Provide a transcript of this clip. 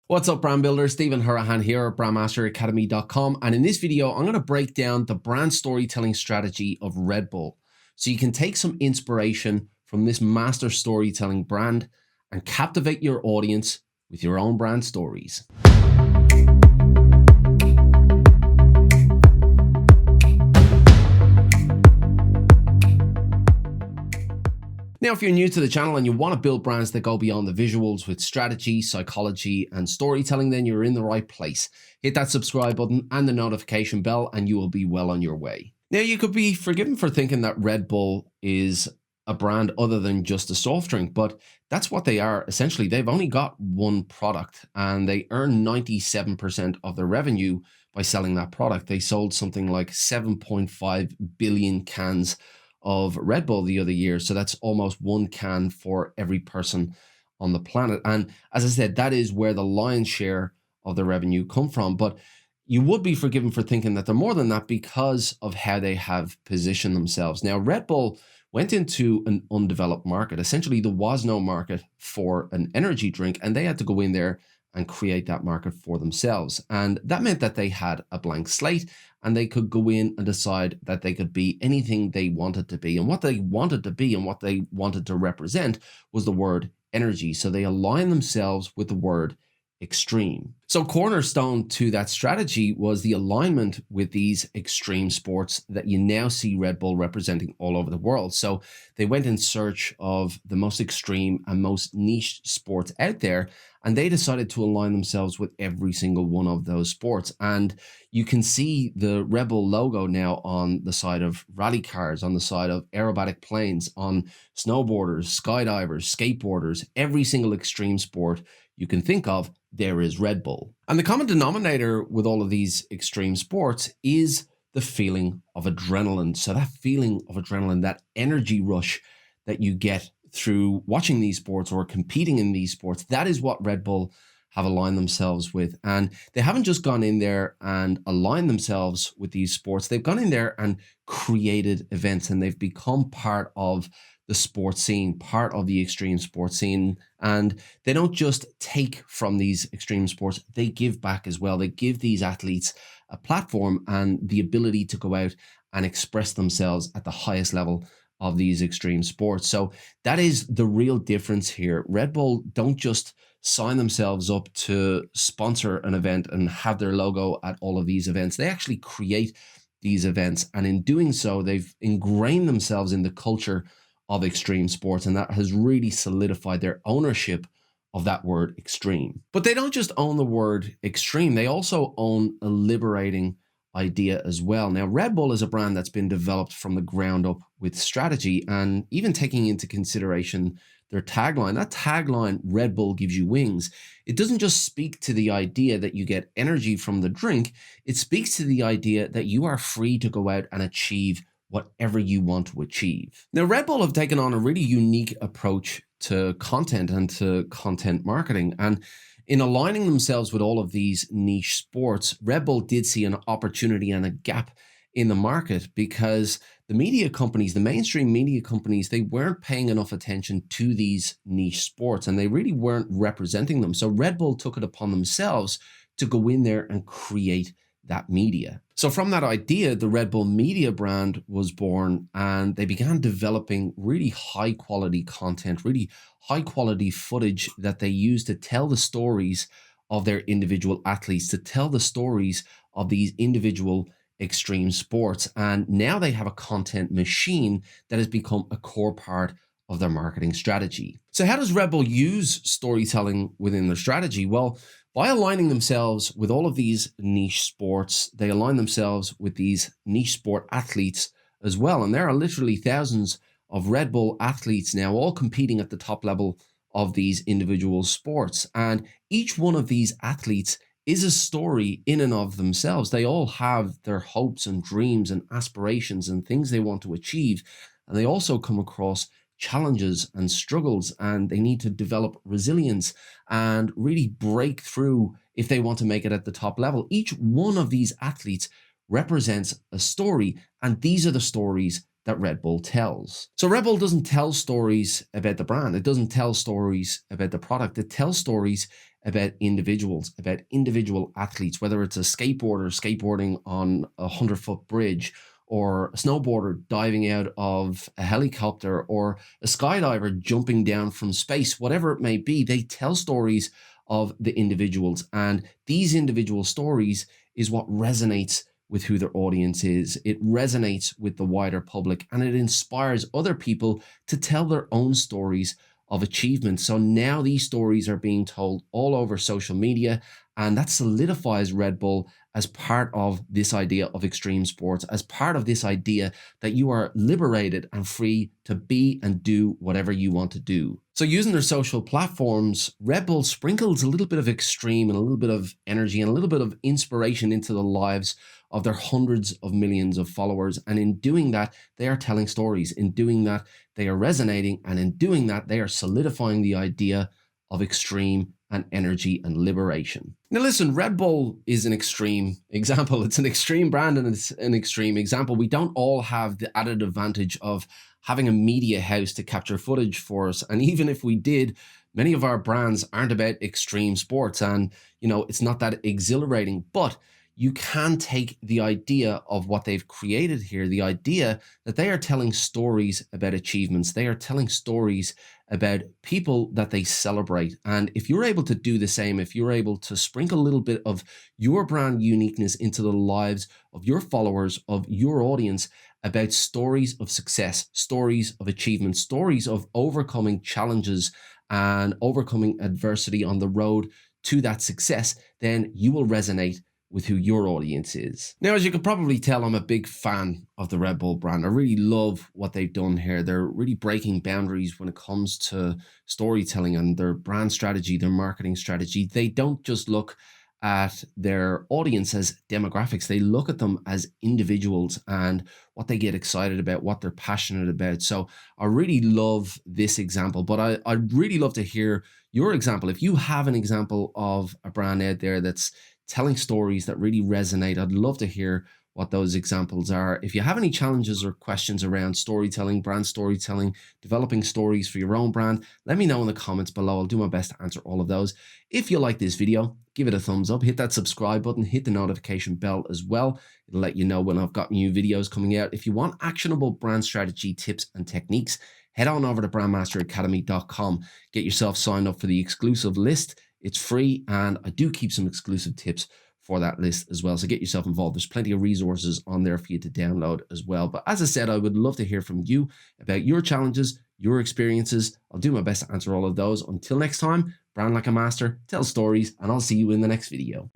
What's up, brand builder? Stephen Hurahan here at BrandMasterAcademy.com. And in this video, I'm going to break down the brand storytelling strategy of Red Bull. So you can take some inspiration from this master storytelling brand and captivate your audience with your own brand stories. Now, if you're new to the channel and you want to build brands that go beyond the visuals with strategy, psychology, and storytelling, then you're in the right place. Hit that subscribe button and the notification bell, and you will be well on your way. Now, you could be forgiven for thinking that Red Bull is a brand other than just a soft drink, but that's what they are. Essentially, they've only got one product and they earn 97% of their revenue by selling that product. They sold something like 7.5 billion cans of Red Bull the other year. So that's almost one can for every person on the planet. And as I said, that is where the lion's share of the revenue come from. But you would be forgiven for thinking that they're more than that because of how they have positioned themselves. Now, Red Bull went into an undeveloped market. Essentially, there was no market for an energy drink, and they had to go in there and create that market for themselves. And that meant that they had a blank slate and they could go in and decide that they could be anything they wanted to be. And what they wanted to be and what they wanted to represent was the word energy. So they aligned themselves with the word extreme. So cornerstone to that strategy was the alignment with these extreme sports that you now see Red Bull representing all over the world. So they went in search of the most extreme and most niche sports out there, and they decided to align themselves with every single one of those sports. And you can see the Red Bull logo now on the side of rally cars, on the side of aerobatic planes, on snowboarders, skydivers, skateboarders, every single extreme sport you can think of, there is Red Bull. And the common denominator with all of these extreme sports is the feeling of adrenaline. So that feeling of adrenaline, that energy rush that you get through watching these sports or competing in these sports, that is what Red Bull have aligned themselves with. And they haven't just gone in there and aligned themselves with these sports. They've gone in there and created events, and they've become part of the sports scene, part of the extreme sports scene. And they don't just take from these extreme sports, they give back as well. They give these athletes a platform and the ability to go out and express themselves at the highest level of these extreme sports. So that is the real difference here. Red Bull don't just sign themselves up to sponsor an event and have their logo at all of these events. They actually create these events. And in doing so, they've ingrained themselves in the culture of extreme sports, and that has really solidified their ownership of that word extreme. But they don't just own the word extreme, they also own a liberating idea as well. Now, Red Bull is a brand that's been developed from the ground up with strategy, and even taking into consideration their tagline. That tagline, Red Bull gives you wings, it doesn't just speak to the idea that you get energy from the drink, it speaks to the idea that you are free to go out and achieve whatever you want to achieve. Now, Red Bull have taken on a really unique approach to content and to content marketing. And in aligning themselves with all of these niche sports, Red Bull did see an opportunity and a gap in the market because the media companies, the mainstream media companies, they weren't paying enough attention to these niche sports and they really weren't representing them. So Red Bull took it upon themselves to go in there and create that media. So from that idea, the Red Bull media brand was born, and they began developing really high quality content, really high quality footage that they used to tell the stories of their individual athletes, to tell the stories of these individual extreme sports. And now they have a content machine that has become a core part of their marketing strategy. So how does Red Bull use storytelling within their strategy? Well, by aligning themselves with all of these niche sports, they align themselves with these niche sport athletes as well. And there are literally thousands of Red Bull athletes now, all competing at the top level of these individual sports. And each one of these athletes is a story in and of themselves. They all have their hopes and dreams and aspirations and things they want to achieve. And they also come across challenges and struggles, and they need to develop resilience and really break through if they want to make it at the top level. Each one of these athletes represents a story, and these are the stories that Red Bull tells. So Red Bull doesn't tell stories about the brand. It doesn't tell stories about the product. It tells stories about individuals, about individual athletes, whether it's a skateboarder skateboarding on a 100-foot bridge, or a snowboarder diving out of a helicopter, or a skydiver jumping down from space, whatever it may be. They tell stories of the individuals, and these individual stories is what resonates with who their audience is. It resonates with the wider public, and it inspires other people to tell their own stories of achievement. So now these stories are being told all over social media, and that solidifies Red Bull as part of this idea of extreme sports, as part of this idea that you are liberated and free to be and do whatever you want to do. So using their social platforms, Red Bull sprinkles a little bit of extreme and a little bit of energy and a little bit of inspiration into the lives of their hundreds of millions of followers. And in doing that, they are telling stories. In doing that, they are resonating. And in doing that, they are solidifying the idea of extreme and energy and liberation. Now listen, Red Bull is an extreme example. It's an extreme brand and it's an extreme example. We don't all have the added advantage of having a media house to capture footage for us. And even if we did, many of our brands aren't about extreme sports, and it's not that exhilarating. But you can take the idea of what they've created here, the idea that they are telling stories about achievements. They are telling stories about people that they celebrate. And if you're able to do the same, if you're able to sprinkle a little bit of your brand uniqueness into the lives of your followers, of your audience, about stories of success, stories of achievement, stories of overcoming challenges and overcoming adversity on the road to that success, then you will resonate with who your audience is. Now, as you can probably tell, I'm a big fan of the Red Bull brand. I really love what they've done here. They're really breaking boundaries when it comes to storytelling and their brand strategy, their marketing strategy. They don't just look at their audience as demographics. They look at them as individuals and what they get excited about, what they're passionate about. So I really love this example, but I'd really love to hear your example. If you have an example of a brand out there that's telling stories that really resonate, I'd love to hear what those examples are. If you have any challenges or questions around storytelling, brand storytelling, developing stories for your own brand, let me know in the comments below. I'll do my best to answer all of those. If you like this video, give it a thumbs up, hit that subscribe button, hit the notification bell as well. It'll let you know when I've got new videos coming out. If you want actionable brand strategy tips and techniques, head on over to BrandMasterAcademy.com. Get yourself signed up for the exclusive list. It's free, and I do keep some exclusive tips for that list as well. So get yourself involved. There's plenty of resources on there for you to download as well. But as I said, I would love to hear from you about your challenges, your experiences. I'll do my best to answer all of those. Until next time, brand like a master, tell stories, and I'll see you in the next video.